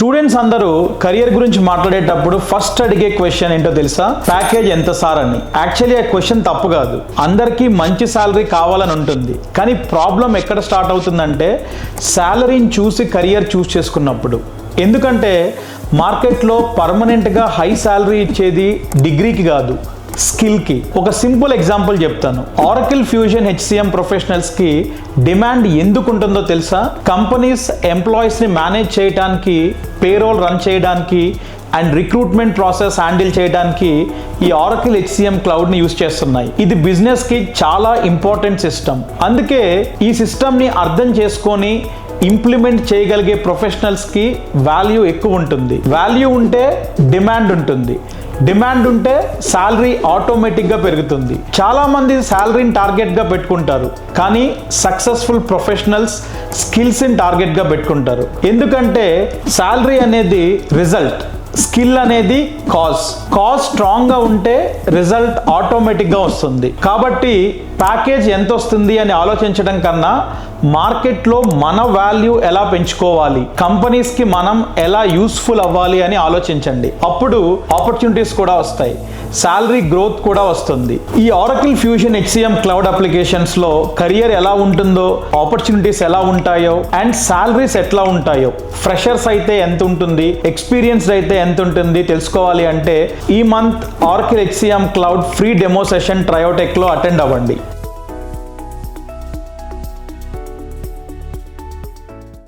Students అందరూ career గురించి మాట్లాడేటప్పుడు ఫస్ట్ అడిగే క్వశ్చన్ ఏంటో తెలుసా? ప్యాకేజ్ ఎంత సార్ అని. యాక్చువల్లీ ఆ క్వశ్చన్ తప్పు కాదు. అందరికీ మంచి శాలరీ కావాలని ఉంటుంది. కానీ ప్రాబ్లం ఎక్కడ స్టార్ట్ అవుతుందంటే శాలరీని చూసి కెరియర్ చూస్ చేసుకున్నప్పుడు. ఎందుకంటే మార్కెట్లో పర్మనెంట్గా హై శాలరీ ఇచ్చేది డిగ్రీకి కాదు, స్కిల్కి. ఒక సింపుల్ ఎగ్జాంపుల్ చెప్తాను. ఆరకిల్ ఫ్యూజన్ HCM ప్రొఫెషనల్స్కి డిమాండ్ ఎందుకు ఉంటుందో తెలుసా? కంపెనీస్ ఎంప్లాయీస్ని మేనేజ్ చేయడానికి, పేరోల్ రన్ చేయడానికి అండ్ రిక్రూట్మెంట్ ప్రాసెస్ హ్యాండిల్ చేయడానికి ఈ ఆరకిల్ HCM క్లౌడ్ని యూజ్ చేస్తున్నాయి. ఇది బిజినెస్కి చాలా ఇంపార్టెంట్ సిస్టమ్. అందుకే ఈ సిస్టమ్ని అర్థం చేసుకొని ఇంప్లిమెంట్ చేయగలిగే ప్రొఫెషనల్స్కి వాల్యూ ఎక్కువ ఉంటుంది. వాల్యూ ఉంటే డిమాండ్ ఉంటుంది. డిమాండ్ ఉంటే శాలరీ ఆటోమేటిక్గా పెరుగుతుంది. చాలామంది శాలరీని టార్గెట్గా పెట్టుకుంటారు, కానీ సక్సెస్ఫుల్ ప్రొఫెషనల్స్ స్కిల్స్ని టార్గెట్గా పెట్టుకుంటారు. ఎందుకంటే శాలరీ అనేది రిజల్ట్, స్కిల్ అనేది కాజ్ స్ట్రాంగ్గా ఉంటే రిజల్ట్ ఆటోమేటిక్గా వస్తుంది. కాబట్టి ప్యాకేజ్ ఎంత వస్తుంది అని ఆలోచించడం కన్నా మార్కెట్లో మన వాల్యూ ఎలా పెంచుకోవాలి, కంపెనీస్కి మనం ఎలా యూస్ఫుల్ అవ్వాలి అని ఆలోచించండి. అప్పుడు ఆపర్చునిటీస్ కూడా వస్తాయి, శాలరీ గ్రోత్ కూడా వస్తుంది. ఈ ఆరకిల్ ఫ్యూజన్ HCM క్లౌడ్ అప్లికేషన్స్లో కెరియర్ ఎలా ఉంటుందో, ఆపర్చునిటీస్ ఎలా ఉంటాయో అండ్ శాలరీస్ ఎట్లా ఉంటాయో, ఫ్రెషర్స్ అయితే ఎంత ఉంటుంది, ఎక్స్పీరియన్స్డ్ అయితే ఎంత ఉంటుంది తెలుసుకోవాలి అంటే ఈ month Oracle HCM cloud free demo session ట్రయోటెక్లో అటెండ్ అవ్వండి.